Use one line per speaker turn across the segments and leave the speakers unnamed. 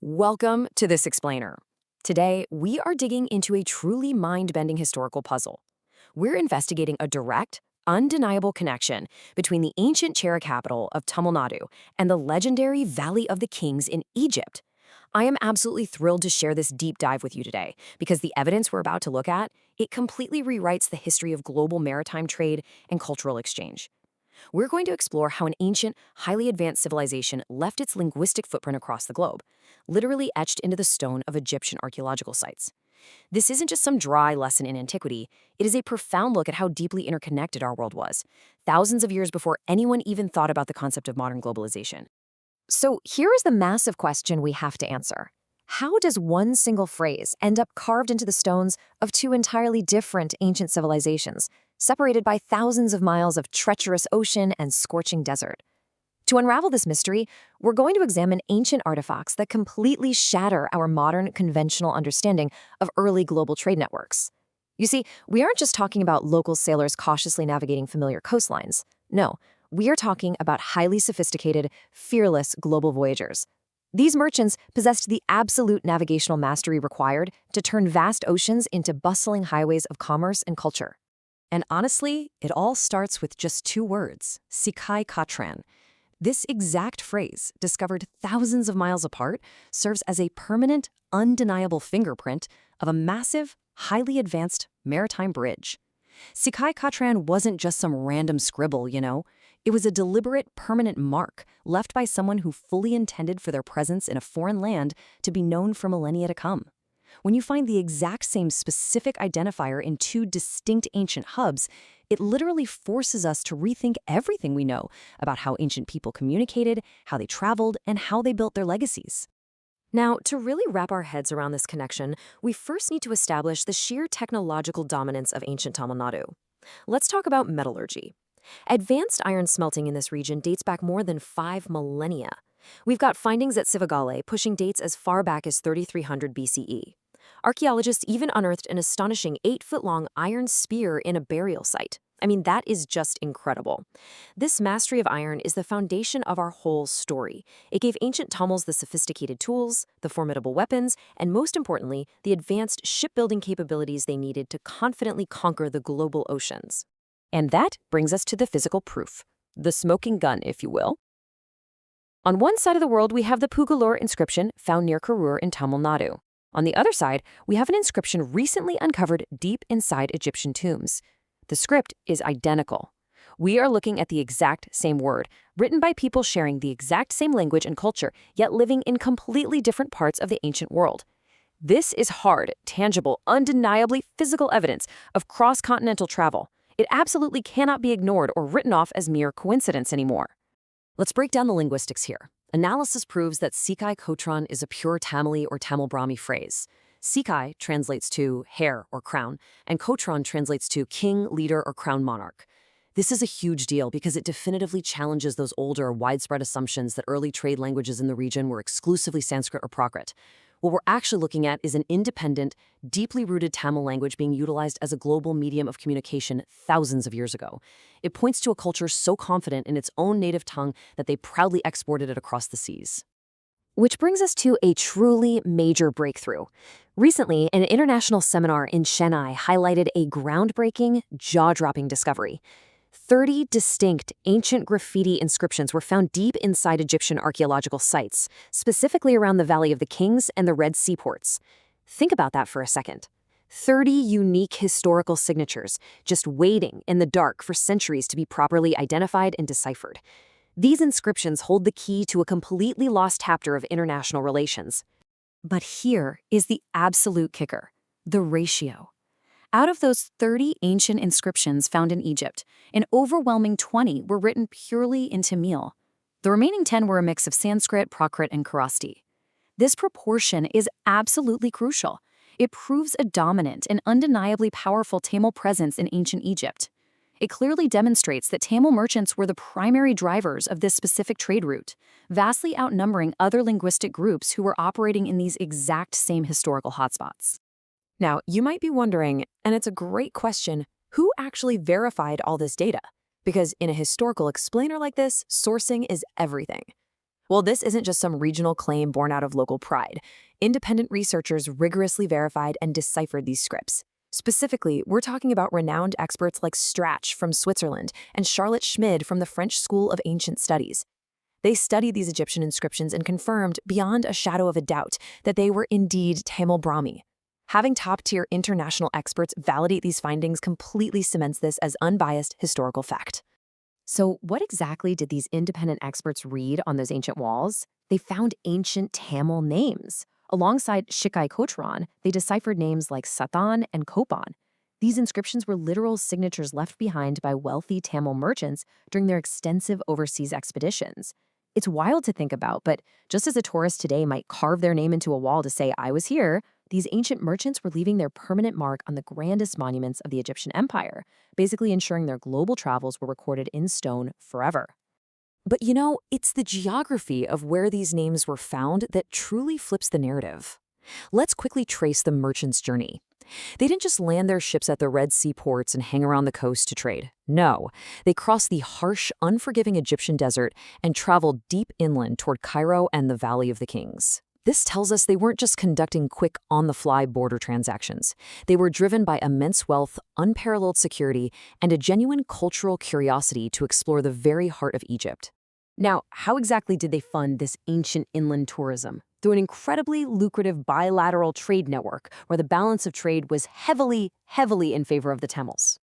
Welcome to This Explainer. Today, we are digging into a truly mind-bending historical puzzle. We're investigating a direct, undeniable connection between the ancient Chera capital of Tamil Nadu and the legendary Valley of the Kings in Egypt. I am absolutely thrilled to share this deep dive with you today because the evidence we're about to look at, it completely rewrites the history of global maritime trade and cultural exchange. We're going to explore how an ancient, highly advanced civilization left its linguistic footprint across the globe, literally etched into the stone of Egyptian archaeological sites. This isn't just some dry lesson in antiquity, it is a profound look at how deeply interconnected our world was, thousands of years before anyone even thought about the concept of modern globalization. So here is the massive question we have to answer. How does one single phrase end up carved into the stones of two entirely different ancient civilizations, separated by thousands of miles of treacherous ocean and scorching desert? To unravel this mystery, we're going to examine ancient artifacts that completely shatter our modern conventional understanding of early global trade networks. You see, we aren't just talking about local sailors cautiously navigating familiar coastlines. No, we are talking about highly sophisticated, fearless global voyagers. These merchants possessed the absolute navigational mastery required to turn vast oceans into bustling highways of commerce and culture. And honestly, it all starts with just two words, Sikai Kottran. This exact phrase, discovered thousands of miles apart, serves as a permanent, undeniable fingerprint of a massive, highly advanced maritime bridge. Sikai Kottran wasn't just some random scribble, It was a deliberate, permanent mark left by someone who fully intended for their presence in a foreign land to be known for millennia to come. When you find the exact same specific identifier in two distinct ancient hubs, it literally forces us to rethink everything we know about how ancient people communicated, how they traveled, and how they built their legacies. Now, to really wrap our heads around this connection, we first need to establish the sheer technological dominance of ancient Tamil Nadu. Let's talk about metallurgy. Advanced iron smelting in this region dates back more than 5 millennia. We've got findings at Sivagale pushing dates as far back as 3300 BCE. Archaeologists even unearthed an astonishing 8-foot-long iron spear in a burial site. That is just incredible. This mastery of iron is the foundation of our whole story. It gave ancient Tamils the sophisticated tools, the formidable weapons, and most importantly, the advanced shipbuilding capabilities they needed to confidently conquer the global oceans. And that brings us to the physical proof, the smoking gun, if you will. On one side of the world, we have the Pugalur inscription found near Karur in Tamil Nadu. On the other side, we have an inscription recently uncovered deep inside Egyptian tombs. The script is identical. We are looking at the exact same word, written by people sharing the exact same language and culture, yet living in completely different parts of the ancient world. This is hard, tangible, undeniably physical evidence of cross-continental travel. It absolutely cannot be ignored or written off as mere coincidence anymore. Let's break down the linguistics here. Analysis proves that Sikai Kottran is a pure Tamili or Tamil-Brahmi phrase. Sikai translates to hair or crown, and Kottran translates to king, leader, or crown monarch. This is a huge deal because it definitively challenges those older, widespread assumptions that early trade languages in the region were exclusively Sanskrit or Prakrit. What we're actually looking at is an independent, deeply rooted Tamil language being utilized as a global medium of communication thousands of years ago. It points to a culture so confident in its own native tongue that they proudly exported it across the seas. Which brings us to a truly major breakthrough. Recently, an international seminar in Chennai highlighted a groundbreaking, jaw-dropping discovery. 30 distinct ancient graffiti inscriptions were found deep inside Egyptian archaeological sites, specifically around the Valley of the Kings and the Red Sea ports. Think about that for a second. 30 unique historical signatures, just waiting in the dark for centuries to be properly identified and deciphered. These inscriptions hold the key to a completely lost chapter of international relations. But here is the absolute kicker, the ratio. Out of those 30 ancient inscriptions found in Egypt, an overwhelming 20 were written purely in Tamil. The remaining 10 were a mix of Sanskrit, Prakrit, and Kharosthi. This proportion is absolutely crucial. It proves a dominant and undeniably powerful Tamil presence in ancient Egypt. It clearly demonstrates that Tamil merchants were the primary drivers of this specific trade route, vastly outnumbering other linguistic groups who were operating in these exact same historical hotspots. Now, you might be wondering, and it's a great question, who actually verified all this data? Because in a historical explainer like this, sourcing is everything. Well, this isn't just some regional claim born out of local pride. Independent researchers rigorously verified and deciphered these scripts. Specifically, we're talking about renowned experts like Strach from Switzerland and Charlotte Schmid from the French School of Ancient Studies. They studied these Egyptian inscriptions and confirmed, beyond a shadow of a doubt, that they were indeed Tamil-Brahmi. Having top-tier international experts validate these findings completely cements this as unbiased historical fact. So what exactly did these independent experts read on those ancient walls? They found ancient Tamil names. Alongside Sikai Kottran, they deciphered names like Satan and Kopan. These inscriptions were literal signatures left behind by wealthy Tamil merchants during their extensive overseas expeditions. It's wild to think about, but just as a tourist today might carve their name into a wall to say, "I was here," these ancient merchants were leaving their permanent mark on the grandest monuments of the Egyptian empire, basically ensuring their global travels were recorded in stone forever. But it's the geography of where these names were found that truly flips the narrative. Let's quickly trace the merchants' journey. They didn't just land their ships at the Red Sea ports and hang around the coast to trade. No, they crossed the harsh, unforgiving Egyptian desert and traveled deep inland toward Cairo and the Valley of the Kings. This tells us they weren't just conducting quick, on-the-fly border transactions. They were driven by immense wealth, unparalleled security, and a genuine cultural curiosity to explore the very heart of Egypt. Now, how exactly did they fund this ancient inland tourism? Through an incredibly lucrative bilateral trade network where the balance of trade was heavily in favor of the Tamils.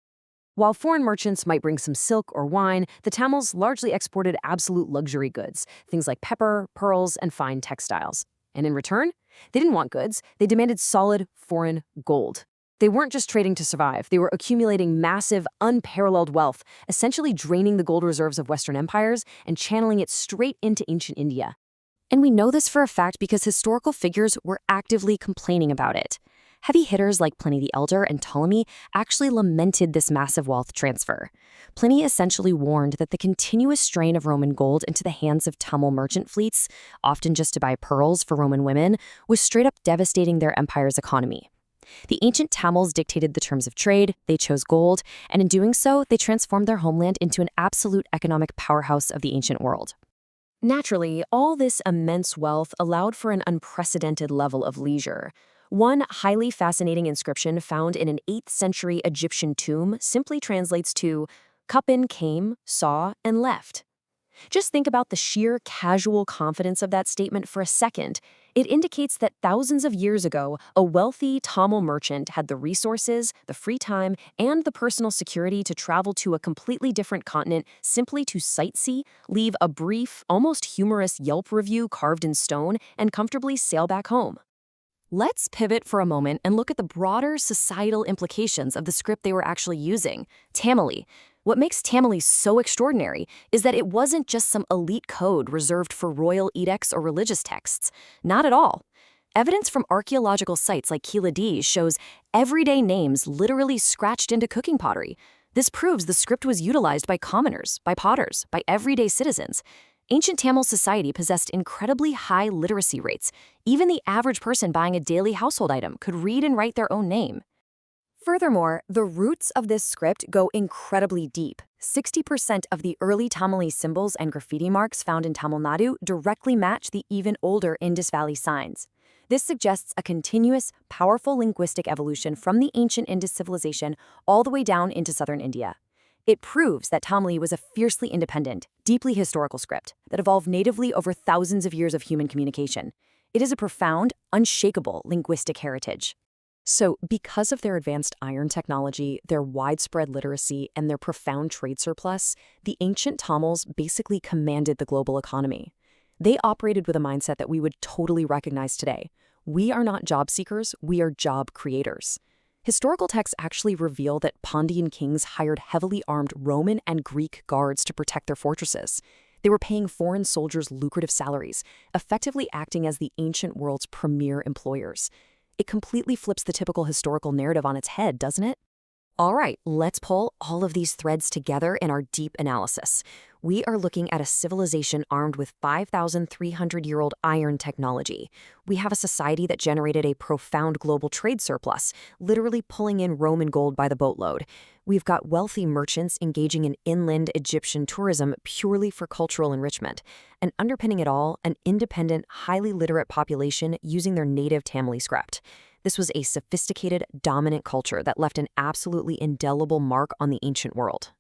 While foreign merchants might bring some silk or wine, the Tamils largely exported absolute luxury goods, things like pepper, pearls, and fine textiles. And in return, they didn't want goods, they demanded solid foreign gold. They weren't just trading to survive, they were accumulating massive, unparalleled wealth, essentially draining the gold reserves of Western empires and channeling it straight into ancient India. And we know this for a fact because historical figures were actively complaining about it. Heavy hitters like Pliny the Elder and Ptolemy actually lamented this massive wealth transfer. Pliny essentially warned that the continuous drain of Roman gold into the hands of Tamil merchant fleets, often just to buy pearls for Roman women, was straight up devastating their empire's economy. The ancient Tamils dictated the terms of trade, they chose gold, and in doing so, they transformed their homeland into an absolute economic powerhouse of the ancient world. Naturally, all this immense wealth allowed for an unprecedented level of leisure. One highly fascinating inscription found in an 8th century Egyptian tomb simply translates to, "Kupin came, saw, and left." Just think about the sheer casual confidence of that statement for a second. It indicates that thousands of years ago, a wealthy Tamil merchant had the resources, the free time, and the personal security to travel to a completely different continent simply to sightsee, leave a brief, almost humorous Yelp review carved in stone, and comfortably sail back home. Let's pivot for a moment and look at the broader societal implications of the script they were actually using, Tamili. What makes Tamili so extraordinary is that it wasn't just some elite code reserved for royal edicts or religious texts. Not at all. Evidence from archaeological sites like Kila D shows everyday names literally scratched into cooking pottery. This proves the script was utilized by commoners, by potters, by everyday citizens. Ancient Tamil society possessed incredibly high literacy rates. Even the average person buying a daily household item could read and write their own name. Furthermore, the roots of this script go incredibly deep. 60% of the early Tamili symbols and graffiti marks found in Tamil Nadu directly match the even older Indus Valley signs. This suggests a continuous, powerful linguistic evolution from the ancient Indus civilization all the way down into southern India. It proves that Tamili was a fiercely independent, deeply historical script that evolved natively over thousands of years of human communication. It is a profound, unshakable linguistic heritage. So, because of their advanced iron technology, their widespread literacy, and their profound trade surplus, the ancient Tamils basically commanded the global economy. They operated with a mindset that we would totally recognize today. We are not job seekers, we are job creators. Historical texts actually reveal that Pandyan kings hired heavily armed Roman and Greek guards to protect their fortresses. They were paying foreign soldiers lucrative salaries, effectively acting as the ancient world's premier employers. It completely flips the typical historical narrative on its head, doesn't it? All right, let's pull all of these threads together in our deep analysis. We are looking at a civilization armed with 5,300-year-old iron technology. We have a society that generated a profound global trade surplus, literally pulling in Roman gold by the boatload. We've got wealthy merchants engaging in inland Egyptian tourism purely for cultural enrichment. And underpinning it all, an independent, highly literate population using their native Tamil script. This was a sophisticated, dominant culture that left an absolutely indelible mark on the ancient world.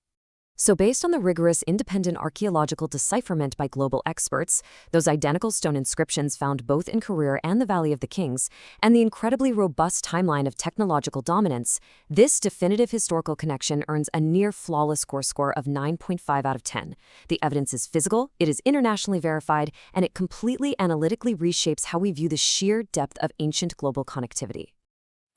So based on the rigorous independent archaeological decipherment by global experts, those identical stone inscriptions found both in Karur and the Valley of the Kings, and the incredibly robust timeline of technological dominance, this definitive historical connection earns a near-flawless score of 9.5 out of 10. The evidence is physical, it is internationally verified, and it completely analytically reshapes how we view the sheer depth of ancient global connectivity.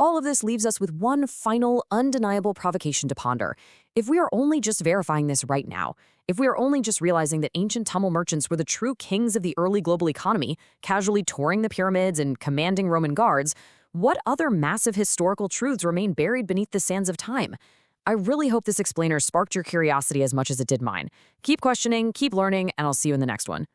All of this leaves us with one final, undeniable provocation to ponder. If we are only just verifying this right now, if we are only just realizing that ancient Tamil merchants were the true kings of the early global economy, casually touring the pyramids and commanding Roman guards, what other massive historical truths remain buried beneath the sands of time? I really hope this explainer sparked your curiosity as much as it did mine. Keep questioning, keep learning, and I'll see you in the next one.